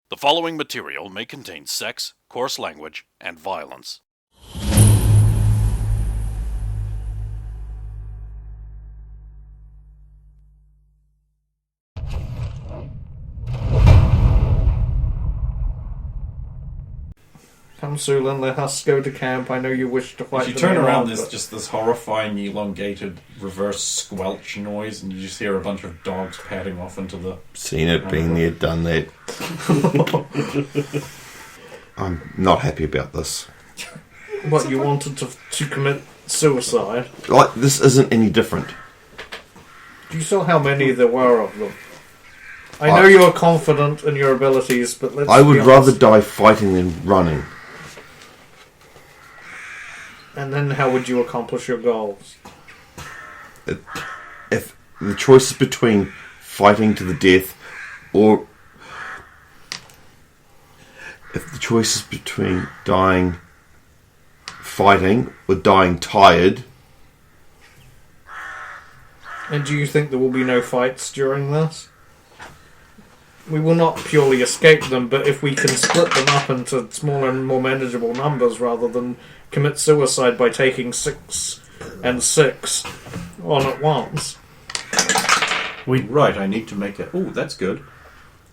The following material may contain sex, coarse language, and violence. Come, Sulin, let us go to camp. I know you wish to fight. As you turn around, there's just this horrifying, elongated, reverse squelch noise, and you just hear a bunch of dogs padding off into the... Seen it, been there, done that. I'm not happy about this. What, you wanted to commit suicide? Like, this isn't any different. Do you saw how many there were of them? I know you're confident in your abilities, but let's I would be honest. rather die fighting than running. And then how would you accomplish your goals? If the choice is between fighting to the death or... If the choice is between dying fighting or dying tired... And do you think there will be no fights during this? We will not purely escape them, but if we can split them up into smaller and more manageable numbers rather than commit suicide by taking 6 and 6 on at once. Right, I need to make it... Oh, that's good.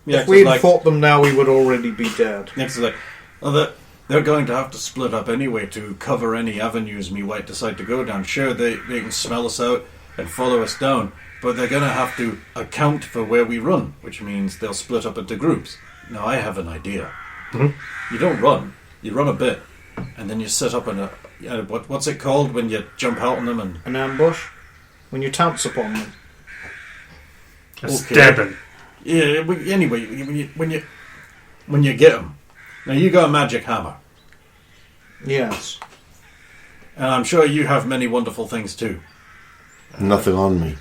Yeah, If we had fought them now, we would already be dead. Next is like, well, they're going to have to split up anyway to cover any avenues we might decide to go down. Sure, they can smell us out and follow us down, but they're going to have to account for where we run, which means they'll split up into groups. Now, I have an idea. Mm-hmm. You don't run. You run a bit, and then you set up in a... what's it called when you jump out on them and... An ambush? When you pounce upon them. Stabbing. Yeah, anyway, when you get them... Now, you got a magic hammer. Yes. And I'm sure you have many wonderful things, too. Nothing on me.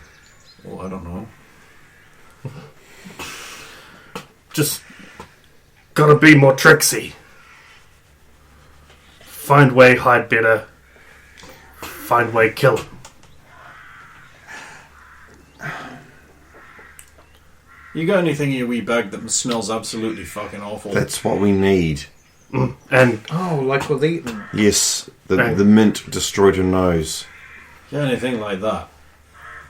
Well, I don't know. Just gotta be more tricksy. Find way, hide better. Find way, kill. You got anything in your wee bag that smells absolutely fucking awful? That's what we need. And Oh, like with Eaton. Yes, Right. the mint destroyed her nose. Got anything like that?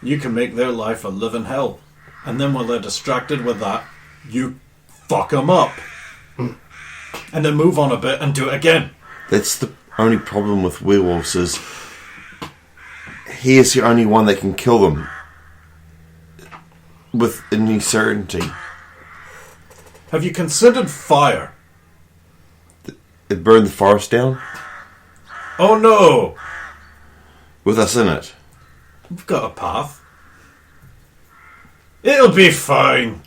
You can make their life a living hell. And then when they're distracted with that, you fuck them up. And then move on a bit and do it again. That's the only problem with werewolves is he is the only one that can kill them with any certainty. Have you considered fire? It burned the forest down Oh no! with us in it. We've got a path. It'll be fine.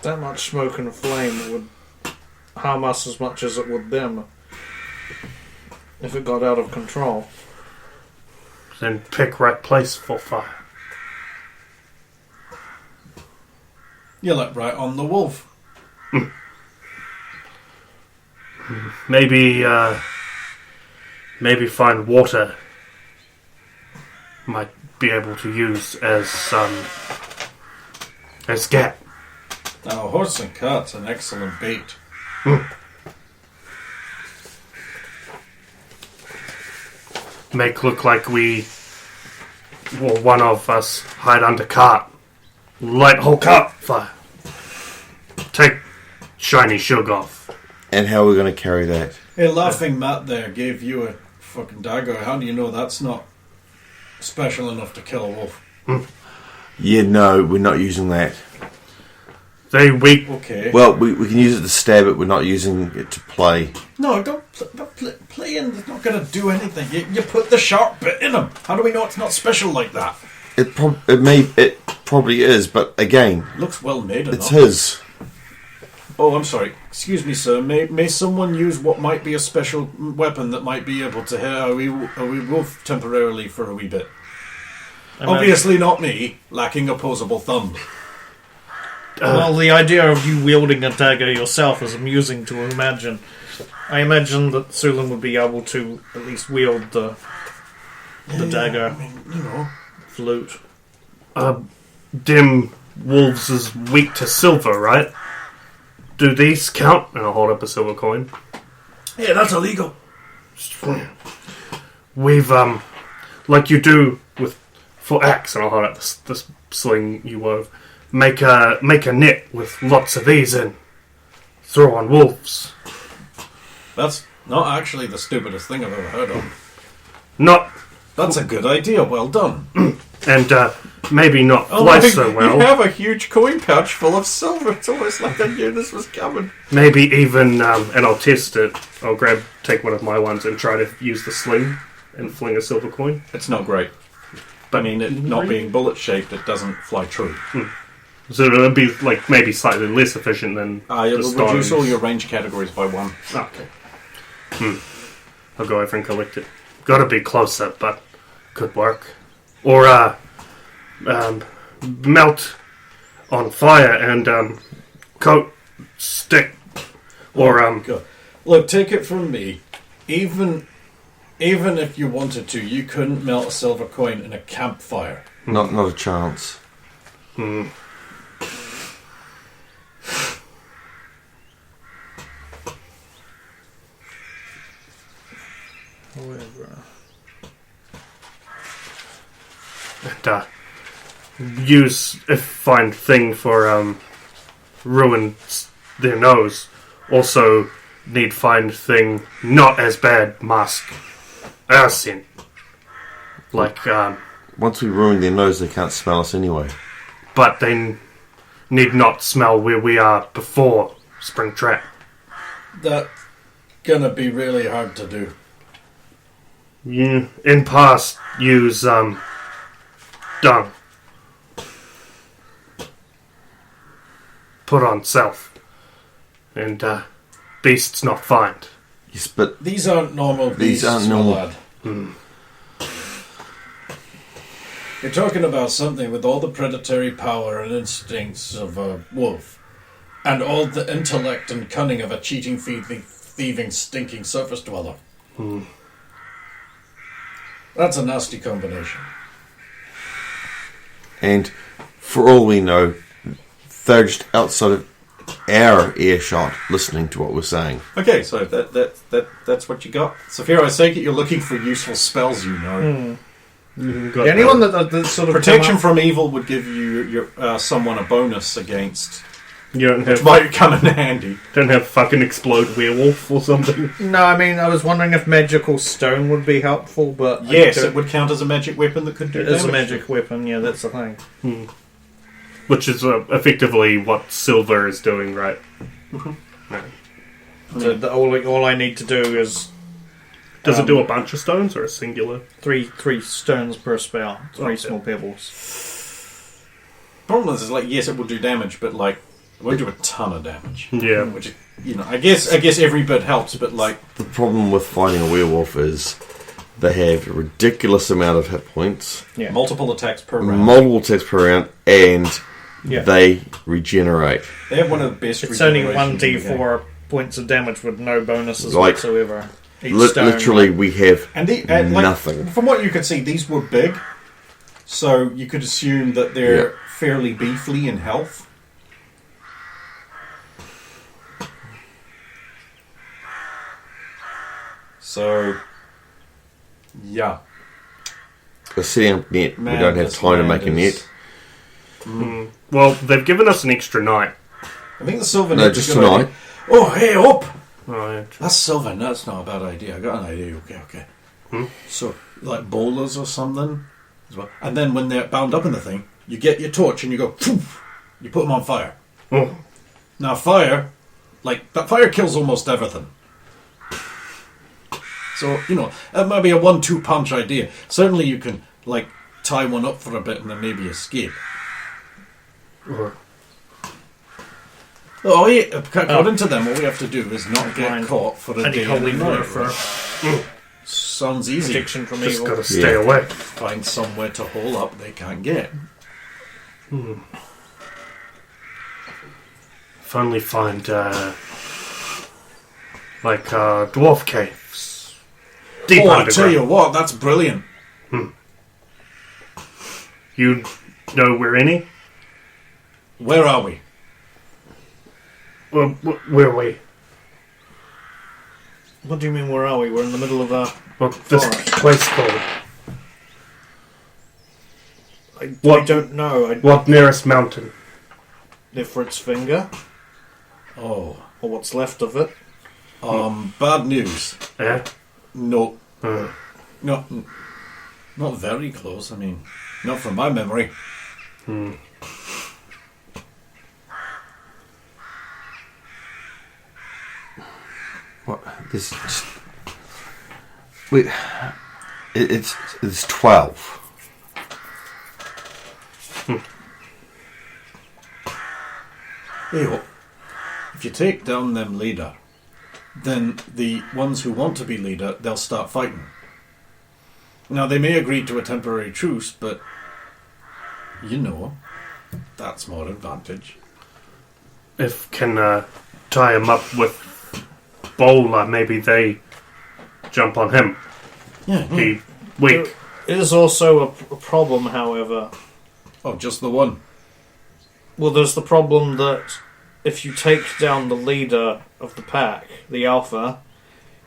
That much smoke and flame would harm us as much as it would them. If it got out of control. then pick right place for fire. You're like right on the wolf. Maybe find water. Might be able to use as gap. Now, horse and cart's an excellent bait. Make look like one of us hide under cart. Light whole cart fire. Take shiny sugar off. And how are we going to carry that? Hey, laughing Matt there gave you a fucking dagger. How do you know that's not special enough to kill a wolf? Yeah, no, we're not using that. They weak. Okay. Well, we can use it to stab it. We're not using it to play. No, don't playing is not going to do anything. You put the sharp bit in him. How do we know it's not special like that? It probably is, but again, Looks well made enough. it's his. Oh, I'm sorry. Excuse me, sir. May someone use what might be a special weapon that might be able to hit a wee wolf temporarily for a wee bit? Obviously not me, lacking opposable thumbs. Well, the idea of you wielding a dagger yourself is amusing to imagine. I imagine that Sulin would be able to at least wield the dagger I mean, you know. flute. Dim wolves is weak to silver, right? Do these count? And I'll hold up a silver coin. Yeah, that's illegal. We've, like you do for axe, and I'll hold up this sling you wove. Make a net with lots of these in. Throw on wolves. That's not actually the stupidest thing I've ever heard of. Not, That's a good idea. Well done. and maybe not fly so well. You have a huge coin pouch full of silver. It's almost like I knew this was coming. Maybe even, and I'll test it. I'll take one of my ones and try to use the sling and fling a silver coin. It's not great. I mean, it not being bullet shaped, it doesn't fly true. So it'll be like maybe slightly less efficient than It'll the stones. reduce all your range categories by 1. Okay. I'll go over and collect it. Gotta be closer, but could work. Or melt on fire and coat stick. Or God. Look, take it from me. Even if you wanted to, you couldn't melt a silver coin in a campfire. Not a chance. and find thing for ruin their nose. Also need find thing not as bad mask as in. Like Once we ruin their nose, they can't smell us anyway. but they need not smell where we are before spring trap. That's gonna be really hard to do. You in past use dung. Put on self. And beasts not find. Yes, but These aren't normal beasts, These aren't my normal. lad. You're talking about something with all the predatory power and instincts of a wolf, and all the intellect and cunning of a cheating, thieving, stinking surface dweller. That's a nasty combination. and for all we know, they're just outside of our earshot, listening to what we're saying. Okay, so that's what you got. Sophia, I take it you're looking for useful spells, you know. Got Anyone that sort of Protection come from evil would give you someone a bonus against, You don't which have might come in handy. fucking explode werewolf or something. No, I mean, I was wondering if magical stone would be helpful, but Yes, it would count as a magic weapon that could do It is a damage. magic weapon, yeah, that's the thing. Which is effectively what silver is doing, right? So all I need to do is Does it do a bunch of stones or a singular? three stones per spell, three Okay. small pebbles. Problem is, like, yes, it will do damage, but like, it won't do a ton of damage. Yeah. Which, you know, I guess every bit helps, but like, The problem with fighting a werewolf is they have a ridiculous amount of hit points, Yeah, multiple attacks per round. multiple attacks per round, and Yeah. they regenerate. They have one of the best. it's only regenerations in the game. 1d4 points of damage with no bonuses Like, whatsoever. Each stone, Literally, we have And like, nothing. from what you could see, these were big, so you could assume that they're fairly beefy in health. So, yeah. We're setting up net. Man, we don't have this time to land make a is- net. Well, they've given us an extra night. I think the silver No, net just is gonna tonight. be- Oh, hey, up! Oh, yeah. That's silver. No, that's not a bad idea. I got an idea. Okay. So, like bowlers or something as well. And then when they're bound up in the thing, you get your torch and you go, poof, you put them on fire. Oh. Now, fire, like, that fire kills almost everything. So, you know, that might be a 1-2 punch idea. Certainly you can, like, tie one up for a bit and then maybe escape. Or- Oh, yeah, according to them, all we have to do is not get Fine. caught for a Any day holy and a night. water for Sounds easy. protection from Just evil. gotta stay away. Find somewhere to hole up they can't get. If only find dwarf caves. Deep Oh, I underground. tell you what, that's brilliant. You know where any? Where are we? Well, where are we? What do you mean, where are we? We're in the middle of a... Well, this Forest. place called. I What- don't know. What nearest mountain? Ifrit's finger, Oh. or what's left of it. Bad news. Yeah? No. Uh, Not very close. I mean, not from my memory. What? This just, we. It's 12. Hey, if you take down them leader, then the ones who want to be leader, they'll start fighting. Now, they may agree to a temporary truce, but you know, that's more advantage. if can tie him up with Bowler, maybe they jump on him. Yeah. He weak. It is also a problem, however. Oh, just the one. Well, there's the problem that if you take down the leader of the pack, the Alpha,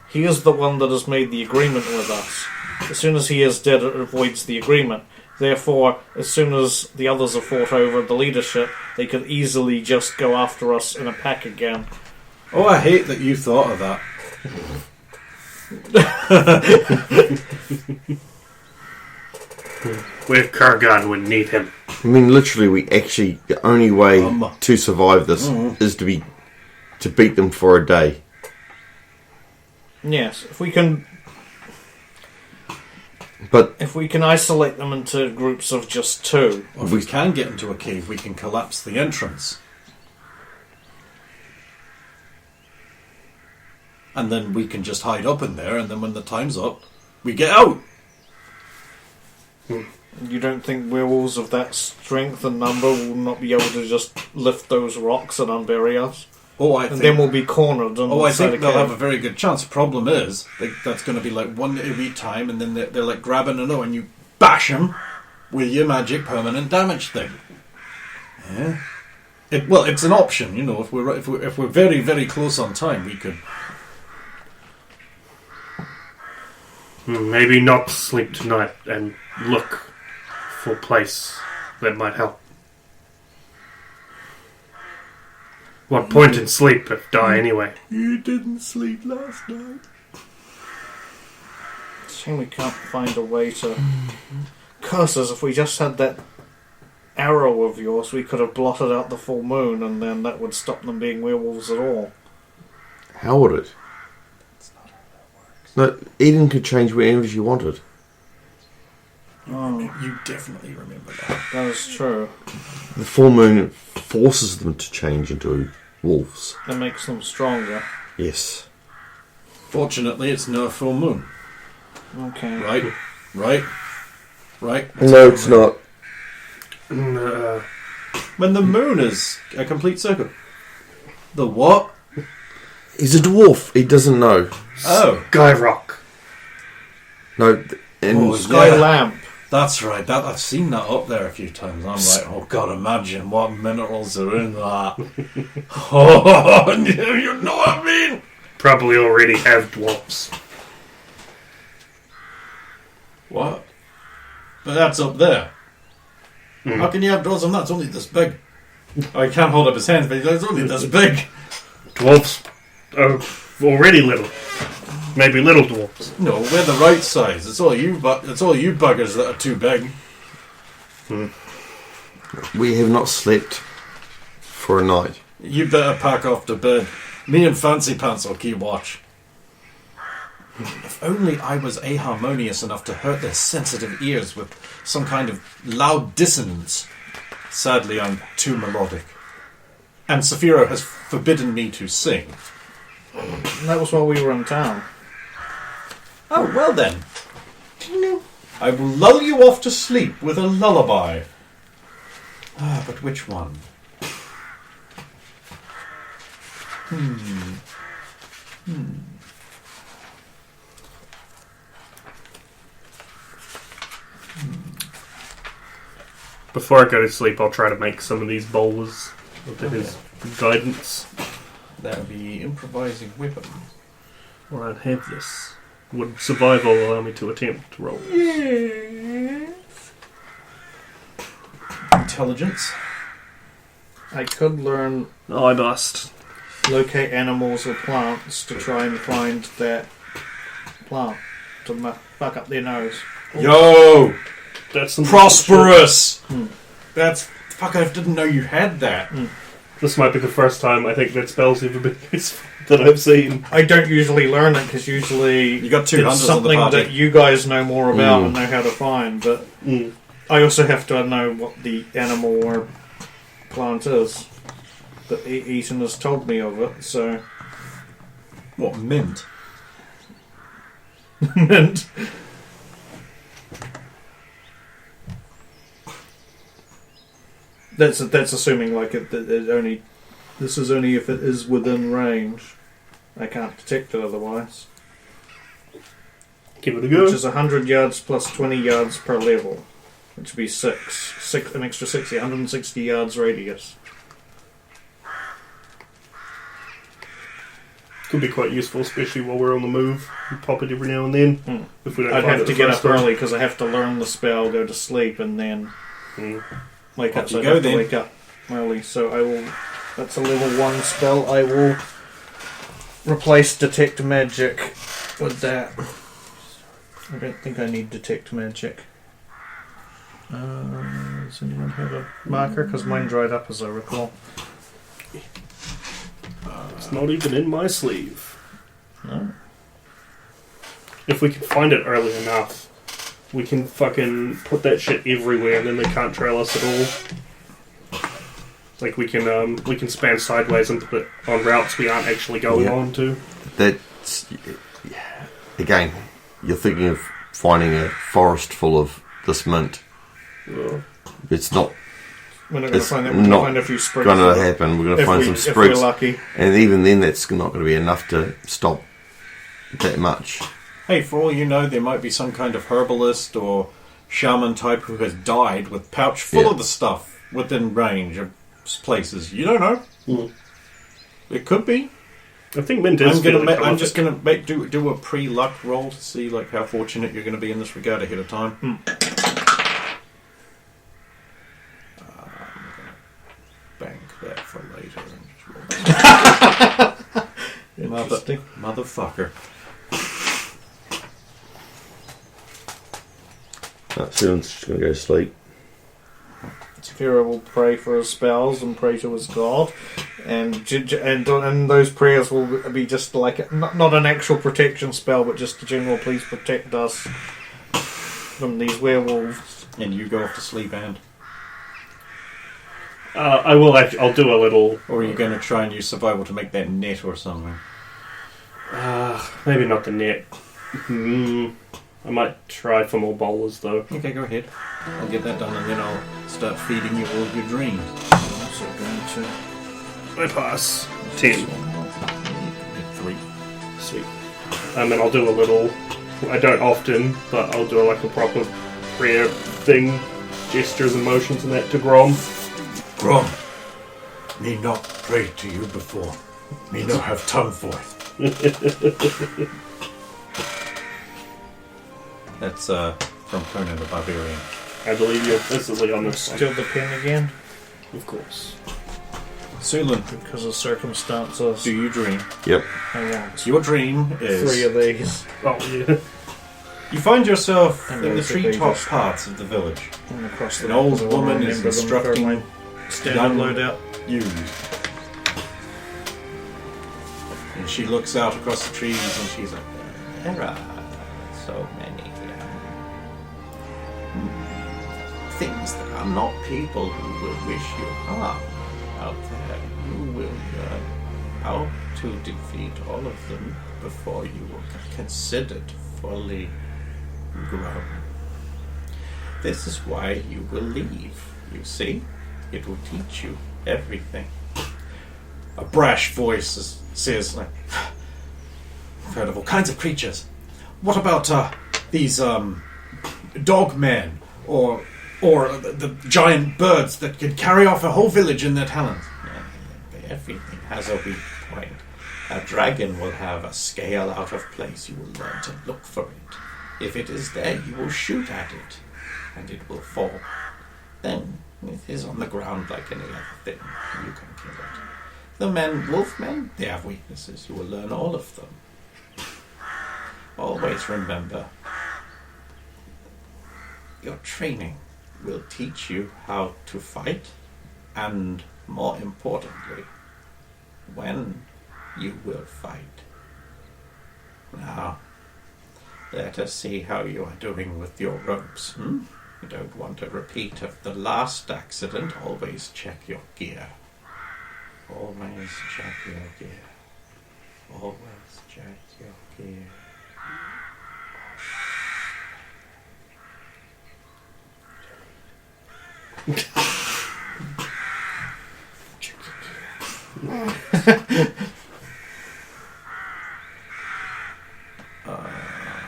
he is the one that has made the agreement with us. As soon as he is dead, it avoids the agreement. Therefore, as soon as the others have fought over the leadership, they could easily just go after us in a pack again. Oh, I hate that you thought of that. Where Kargan would need him. I mean, literally, the only way to survive this is to beat them for a day. Yes, if we can But isolate them into groups of just two. Or if we can get into a cave, we can collapse the entrance. And then we can just hide up in there, and then when the time's up, we get out. You don't think werewolves of that strength and number will not be able to just lift those rocks and unbury us? Oh, I And think. then we'll be cornered. I think they'll have a very good chance. Problem is, that's going to be like one at a wee time, and then they're like grabbing an O, and you bash them with your magic permanent damage thing. Yeah. It's an option, you know. If we're very very close on time, we could. Maybe not sleep tonight and look for a place that might help. What point in sleep if die anyway? You didn't sleep last night. Shame we can't find a way to... Curses, if we just had that arrow of yours, we could have blotted out the full moon, and then that would stop them being werewolves at all. how would it? No, Eden could change whenever she wanted. Oh, You definitely remember that. that is true. The full moon forces them to change into wolves. It makes them stronger. Yes. Fortunately, it's no full moon. Okay. Right. No, it's not. When the moon is a complete circle. The what? He's a dwarf. He doesn't know. Oh, Jor-Karroc. No, and Sky Yeah. lamp. that's right. I've seen that up there a few times. I'm like, oh god, imagine what minerals are in that. Oh, you know what I mean? Probably already have dwarfs. What? But that's up there. How can you have dwarves on that? It's only this big. Oh, he can't hold up his hands, but it's only this big. Dwarfs are already little. Maybe little dwarfs. No, we're the right size. It's all you buggers that are too big. we have not slept for a night. You better pack off to bed. Me and Fancy Pants will keep watch. If only I was aharmonious enough to hurt their sensitive ears with some kind of loud dissonance. Sadly, I'm too melodic. And Saphira has forbidden me to sing. That was while we were in town. Oh, well then. I will lull you off to sleep with a lullaby. Ah, but which one? Before I go to sleep, I'll try to make some of these bowlers with his guidance. That would be improvising weapons. Or I'd have this. Would survival allow me to attempt to roll this? Intelligence. I could learn Oh, I bust. locate animals or plants to try and find that plant to fuck up their nose. Yo! That's some Prosperous! That's... Fuck, I didn't know you had that. This might be the first time I think that spell's ever been used that I've seen. I don't usually learn it because usually You got two it's hunters on the something party. that you guys know more about and know how to find, but I also have to know what the animal or plant is. But Ethan has told me of it, so... What, mint? Mint. That's assuming like it only. This is only if it is within range. I can't detect it otherwise. Give it a go. Which is 100 yards plus 20 yards per level, which would be six, an extra 60, 160 yards radius. Could be quite useful, especially while we're on the move. We pop it every now and then. If we don't I'd find have it to the get first up time. early because I have to learn the spell, go to sleep, and then wake up. Off So you I go have to then. wake up early. So I will. That's a level 1 spell. I will replace detect magic with that. I don't think I need detect magic. Does anyone have a marker? Because mine dried up, as I recall. It's not even in my sleeve. No. If we can find it early enough, we can fucking put that shit everywhere, and then they can't trail us at all. Like we can span sideways and put it on routes we aren't actually going on to. That's again. You're thinking of finding a forest full of this mint. Yeah. It's not We're not going to It's find that. We're going to not find a few sprigs. going to of it. happen. We're going to find some If sprigs, we're lucky. and even then, that's not going to be enough to stop that much. Hey, for all you know, there might be some kind of herbalist or shaman type who has died with pouch full of the stuff within range of places. You don't know. It could be. I think mint is. I'm just gonna do a pre-luck roll to see like how fortunate you're going to be in this regard ahead of time. I'm gonna bank that for later and just roll. Interesting. Motherfucker. Soon's just going to go to sleep. Saphira will pray for his spells and pray to his god, and those prayers will be just like not an actual protection spell, but just a general please protect us from these werewolves. And you go off to sleep, and I will. I'll do a little. or are you going to try and use survival to make that net or something? Maybe not the net. I might try for more bowlers though. Okay, go ahead. I'll get that done, and then I'll start feeding you all of your dreams. I'm also going to I pass 10. 3. Sweet. And I'll do a little. I don't often, but I'll do like a proper prayer thing, gestures and motions and that to Grom. Grom, me not pray to you before. Me not have tongue for it. That's from Conan the Barbarian. I believe you're implicitly on this one. steal the pen again Of course. Sulan, because of circumstances. do you dream? Yep. I want Your dream is 3 of these. Oh yeah. you find yourself And in the basically treetop just- parts of the village. And across the An old because I wanna woman is remember them for instructing my standard young loadout. youth. And she looks out across the trees and she's like, there are so many things that are not people who will wish you harm out there. You will learn how to defeat all of them before you are considered fully grown. This is why you will leave, you see? It will teach you everything. A brash voice says, like, I've heard of all kinds of creatures. What about these dog men or Or the giant birds that could carry off a whole village in their talons. Everything has a weak point. A dragon will have a scale out of place. You will learn to look for it. If it is there, you will shoot at it, and it will fall. Then it is on the ground like any other thing. You can kill it. The wolfmen, they have weaknesses. You will learn all of them. Always remember, your training will teach you how to fight, and more importantly, when you will fight. Now, let us see how you are doing with your ropes. You don't want a repeat of the last accident. Always check your gear. Always check your gear. Always check your gear.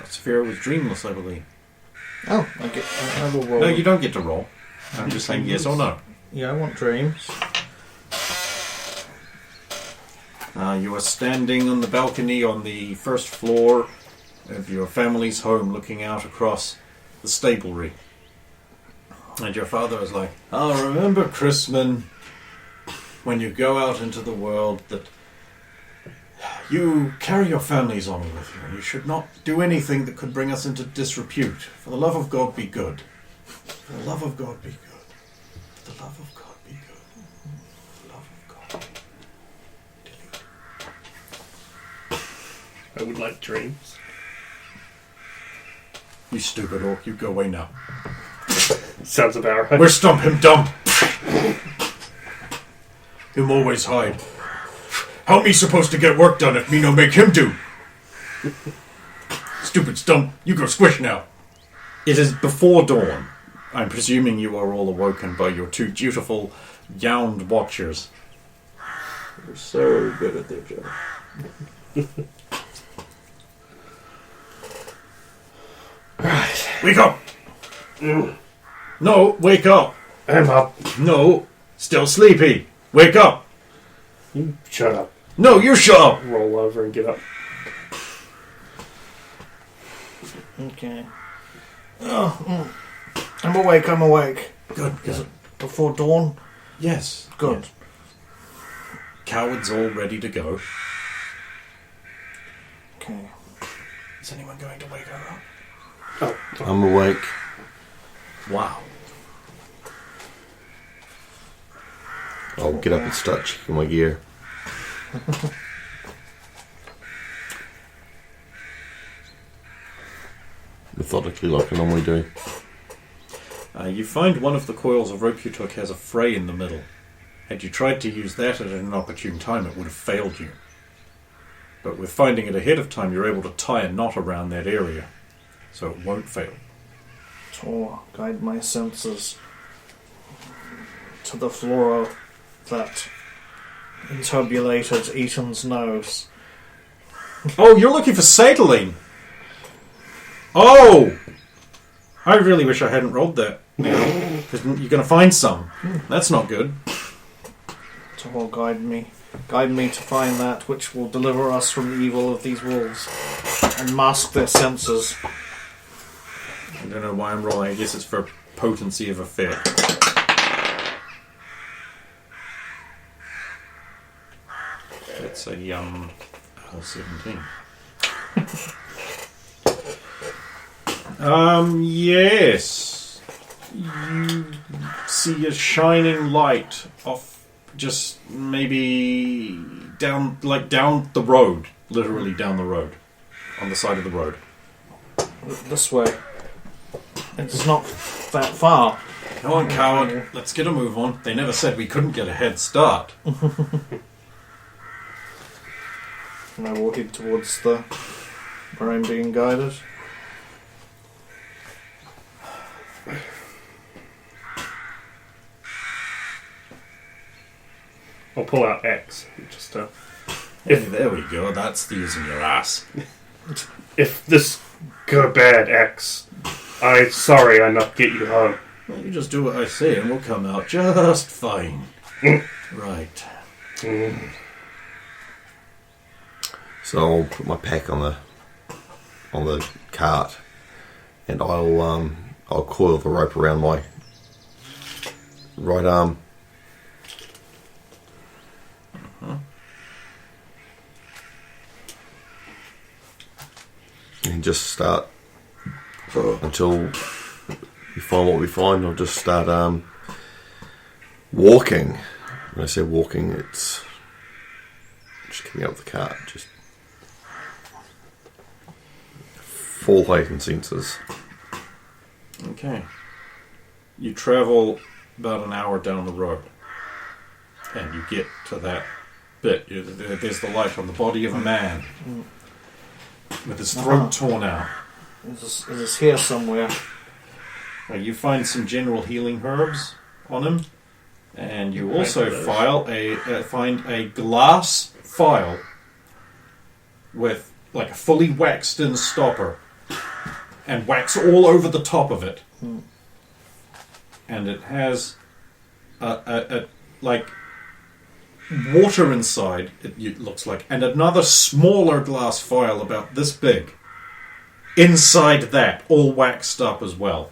Sphere was dreamless, I believe. Oh, I will roll. No, you don't get to roll. I'm just saying yes or no. Yeah, I want dreams. You are standing on the balcony on the first floor of your family's home, looking out across the stablery. And your father is like, "Oh, remember, Chrisman, when you go out into the world, that you carry your families on with you, and you should not do anything that could bring us into disrepute. For the love of God, be good. For the love of God, be good. For the love of God, be good. For the love of God, delete." I would like dreams. You stupid orc, you go away now. Sounds about right. We're stump him dump. Him always hide. How me supposed to get work done if me no make him do? Stupid stump, you go squish now. It is before dawn. I'm presuming you are all awoken by your two dutiful, yound watchers. They're so good at their job. Right. Wake up! No, wake up! I'm up. No, still sleepy. Wake up! You shut up. No, you shut up! Roll over and get up. Okay. Oh, I'm awake. Good, Is good. it before dawn? Yes. Good. Yes. Cowards all ready to go. Okay. Is anyone going to wake her up? I'm awake. Wow. I'll get up and start checking my gear. Methodically, like I normally do. You find one of the coils of rope you took has a fray in the middle. Had you tried to use that at an opportune time, it would have failed you. But with finding it ahead of time, you're able to tie a knot around that area, so it won't fail. To guide my senses to the flora that inturbulated Eaton's nose. Oh, you're looking for Sadaline! Oh! I really wish I hadn't rolled that. Because you're going to find some. That's not good. To guide me to find that which will deliver us from the evil of these wolves and mask their senses. I don't know why I'm rolling. I guess it's for potency of effect. It's a 17. Yes. You see a shining light off, just maybe down the road, literally down the road, on the side of the road. This way. It's not that far. Come on, coward. Let's get a move on. They never said we couldn't get a head start. And I will head towards where I'm being guided. I'll pull out X. Just There we go. That's the using your ass. if this go bad, X, sorry I not get you home. Well, you just do what I say and we'll come out just fine. Right. So I'll put my pack on the cart, and I'll coil the rope around my right arm. And just start until we find what we find. I'll just start walking. When I say walking, it's just coming up the cart, just full heightened senses. Okay. You travel about an hour down the road, and you get to that bit. There's the light on the body of a man with his throat torn out. It is here somewhere. You find some general healing herbs on him, and you also find a glass vial with like a fully waxed in stopper and wax all over the top of it. And it has a like water inside, it looks like, and another smaller glass vial about this big inside that, all waxed up as well.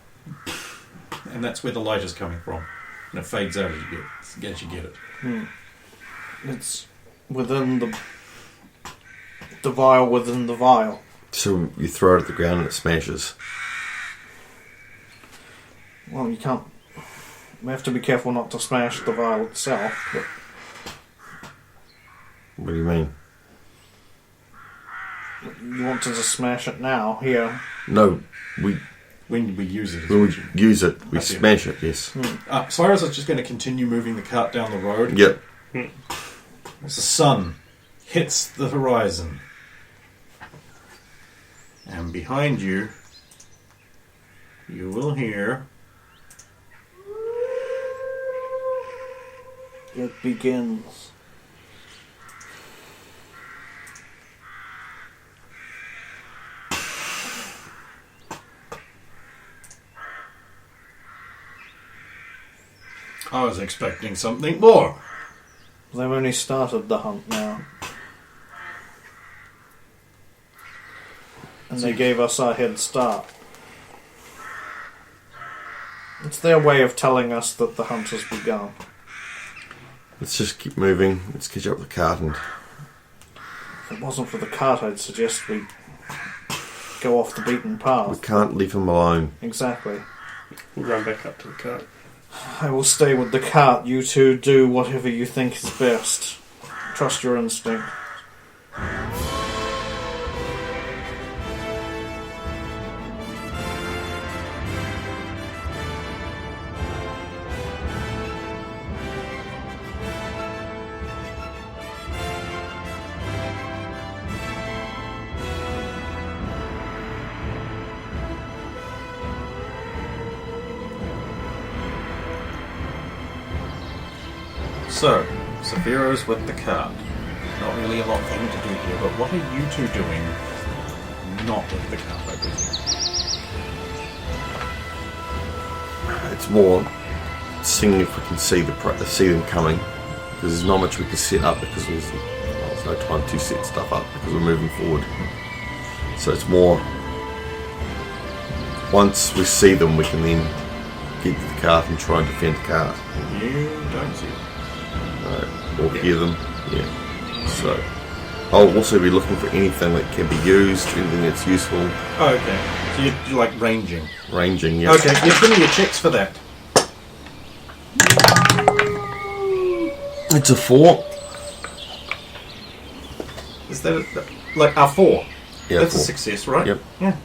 And that's where the light is coming from. And it fades out as you get it. It's within the vial within the vial. So you throw it at the ground and it smashes. Well, you can't... We have to be careful not to smash the vial itself, but... What do you mean? You want to just smash it now, here. No, When we use it. when we use it, we smash it, yes. Cyrus is just going to continue moving the cart down the road. Yep. As the sun hits the horizon. And behind you, you will hear... It begins. I was expecting something more. They've only started the hunt now. And they gave us our head start. It's their way of telling us that the hunt has begun. Let's just keep moving. Let's catch up with the cart and... If it wasn't for the cart, I'd suggest we go off the beaten path. We can't leave him alone. Exactly. We'll run back up to the cart. I will stay with the cart. You two do whatever you think is best. Trust your instinct. So, Sephiro's with the cart. Not really a lot of thing to do here, but what are you two doing not with the cart, I presume? It's more seeing if we can see them coming, because there's not much we can set up because there's no time to set stuff up because we're moving forward. So it's more once we see them, we can then get to the cart and try and defend the cart. You don't see them. Or hear them. Yeah. So I'll also be looking for anything that can be used, anything that's useful. Oh, okay. So you're like ranging. Ranging, yeah. Okay, give me your checks for that. It's a 4. Is that like a 4? Yeah, That's 4. a success, right? Yep. Yeah.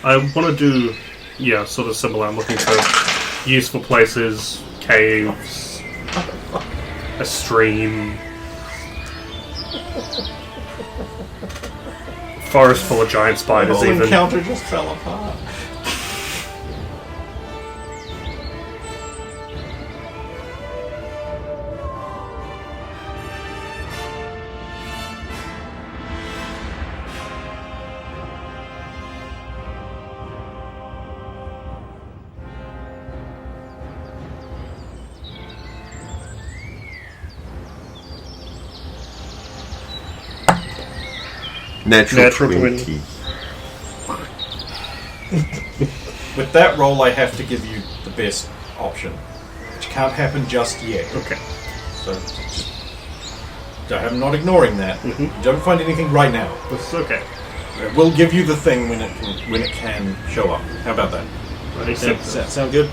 I want to do, sort of similar. I'm looking for useful places, caves, a stream, forest full of giant spiders. The whole Even encounter just fell apart. Natural 20. 20. With that roll, I have to give you the best option, which can't happen just yet. Okay. So, just, I'm not ignoring that. Mhm. Don't find anything right now. It's okay. We'll give you the thing when it can show up. How about that? Ready, Does set, that sound good?